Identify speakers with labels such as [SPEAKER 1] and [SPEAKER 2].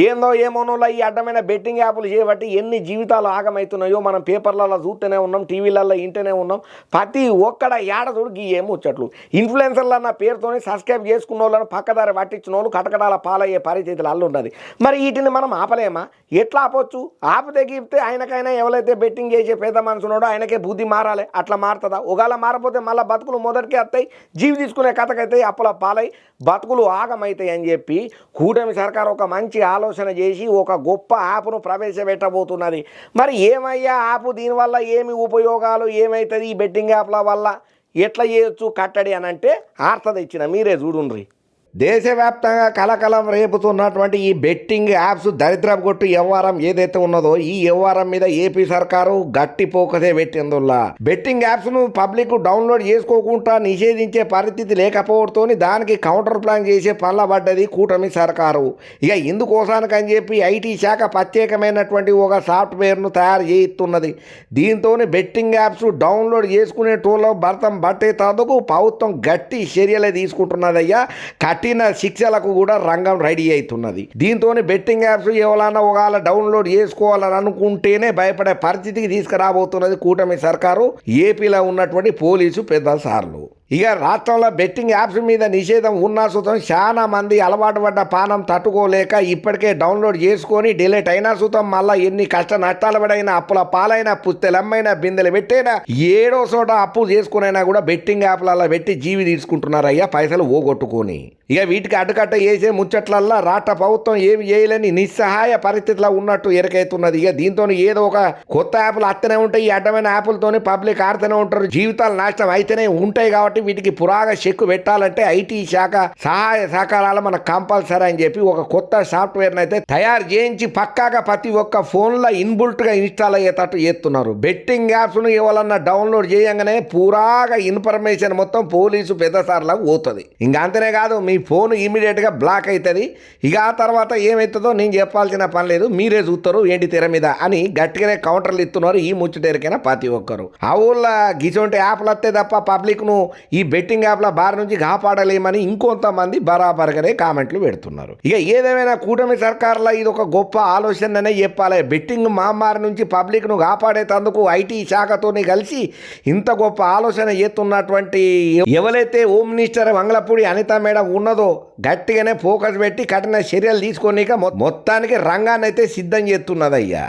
[SPEAKER 1] ఏందో ఏమోనోలా ఈ అడ్డమైన బెట్టింగ్ యాప్లు చేయబట్టి ఎన్ని జీవితాలు ఆగమవుతున్నాయో మనం పేపర్లలో చూస్తూనే ఉన్నాం, టీవీలలో ఇంటనే ఉన్నాం. ప్రతి ఒక్కడ ఏడదోడు ఏమో వచ్చట్లు ఇన్ఫ్లుయెన్సర్లు అన్న పేరుతోని సబ్స్క్రైబ్ చేసుకున్న వాళ్ళని పక్కదారి పట్టించిన వాళ్ళు కటకటాల పాలయ్యే పరిస్థితులు అల్లు ఉండదు. మరి వీటిని మనం ఆపలేమా? ఎట్లా ఆపొచ్చు? ఆపితే గీపితే ఆయనకైనా ఎవరైతే బెట్టింగ్ చేసే పెద్ద మనసున్నాడో ఆయనకే బుద్ధి మారాలి. అట్లా మారుతుందా? ఒకవేళ మారపోతే మళ్ళీ బతుకులు మొదటికే వస్తాయి, జీవి తీసుకునే కథకైతే అప్పుల పాలై బతుకులు ఆగమవుతాయి అని చెప్పి కూటమి సర్కారు ఒక మంచి ఆలోచన చేసి ఒక గొప్ప యాప్ను ప్రవేశపెట్టబోతున్నది. మరి ఏమయ్యా యాప్, దీనివల్ల ఏమి ఉపయోగాలు, ఏమవుతుంది ఈ బెట్టింగ్ యాప్ల వల్ల, ఎట్లా చేయొచ్చు కట్టడి అని అంటే ఆర్త తెచ్చిన మీరే చూడుండ్రి. దేశవ్యాప్తంగా కలకలం రేపుతున్నటువంటి ఈ బెట్టింగ్ యాప్స్ దరిద్రపు కొట్టు వ్యవహారం ఏదైతే ఉన్నదో ఈ వ్యవహారం మీద ఏపీ సర్కారు గట్టి పోకసే పెట్టిందుల్లా. బెట్టింగ్ యాప్స్ ను పబ్లిక్ డౌన్లోడ్ చేసుకోకుండా నిషేధించే పరిస్థితి లేకపోవడంతో దానికి కౌంటర్ ప్లాన్ చేసే పల్లబడ్డది కూటమి సర్కారు. ఇక ఇందుకోసానికని చెప్పి ఐటీ శాఖ ప్రత్యేకమైనటువంటి ఒక సాఫ్ట్వేర్ను తయారు చేయిస్తున్నది. దీంతో బెట్టింగ్ యాప్స్ డౌన్లోడ్ చేసుకునే టోల్లో భర్తం పట్టేందుకు ప్రభుత్వం గట్టి చర్యలే తీసుకుంటున్నదయ్యా. కఠిన శిక్షలకు కూడా రంగం రెడీ అవుతున్నది. దీంతో బెట్టింగ్ యాప్స్ ఎవరైనా ఒకవేళ డౌన్లోడ్ చేసుకోవాలని అనుకుంటేనే భయపడే పరిస్థితికి తీసుకురాబోతున్నది కూటమి సర్కారు, ఏపీలో ఉన్నటువంటి పోలీసు పెద్ద సార్లు. ఇక రాష్ట్రంలో బెట్టింగ్ యాప్స్ మీద నిషేధం ఉన్నా సుతం చాలా మంది అలవాటు పడ్డ పానం తట్టుకోలేక ఇప్పటికే డౌన్లోడ్ చేసుకొని డిలీట్ అయినా సుతం మళ్ళీ ఎన్ని కష్ట నష్టాలు పడైనా, అప్పుల పాలైనా, పుస్తెలమ్మైనా, బిందెలు పెట్టైనా, ఏడో చోట అప్పు చేసుకునైనా కూడా బెట్టింగ్ యాప్లలో పెట్టి జీవి తీసుకుంటున్నారయ్యా పైసలు ఓగొట్టుకొని. ఇక వీటికి అడ్డుకట్ట వేసే ముచ్చట్లల్లా రాష్ట్ర ప్రభుత్వం ఏమి చేయలేని నిస్సహాయ పరిస్థితిలో ఉన్నట్టు ఎరకైతున్నది. ఇక దీంతో ఏదో ఒక కొత్త యాప్లు అత్తనే ఉంటాయి. ఈ అడ్డమైన యాప్లతోని పబ్లిక్ ఆడుతూనే ఉంటారు, జీవితాలు నాశనం అయితేనే ఉంటాయి. కాబట్టి వీటికి పురాగా చెక్కు పెట్టాలంటే ఐటీ శాఖ సహాయ సహకారాలు మనకు కంపల్సరీ అని చెప్పి ఒక కొత్త సాఫ్ట్వేర్ని అయితే తయారు చేయించి పక్కాగా ప్రతి ఒక్క ఫోన్లో ఇన్బుల్ట్గా ఇన్స్టాల్ అయ్యేటట్టు చేస్తున్నారు. బెట్టింగ్ యాప్స్ను ఎవరన్నా డౌన్లోడ్ చేయగానే పురాగా ఇన్ఫర్మేషన్ మొత్తం పోలీసు పెద్ద సార్లకు పోతుంది. ఇంకా అంతనే కాదు, మీ ఫోన్ ఇమీడియట్గా బ్లాక్ అవుతుంది. ఇక ఆ తర్వాత ఏమవుతుందో నేను చెప్పాల్సిన పని లేదు, మీరే చూస్తారు ఏంటి తెర మీద అని గట్టిగానే కౌంటర్లు ఇస్తున్నారు ఈ ముచ్చటేరికైనా ప్రతి ఒక్కరు. ఆ ఊళ్ళో గిసొంటి యాప్లు వస్తే తప్ప పబ్లిక్ను ఈ బెట్టింగ్ యాప్ల బారి నుంచి కాపాడలేమని ఇంకొంతమంది బరాబర్గానే కామెంట్లు పెడుతున్నారు. ఇక ఏదేమైనా కూటమి సర్కారులో ఇది ఒక గొప్ప ఆలోచననే చెప్పాలి. బెట్టింగ్ మహమ్మారి నుంచి పబ్లిక్ను కాపాడేందుకు ఐటీ శాఖతోని కలిసి ఇంత గొప్ప ఆలోచన చేస్తున్నటువంటి ఎవరైతే home minister Vangalapudi Anitha madam ఉన్నదో గట్టిగానే ఫోకస్ పెట్టి కఠిన చర్యలు తీసుకొని మొత్తానికి రంగాన్ని అయితే సిద్ధం చేస్తున్నదయ్యా.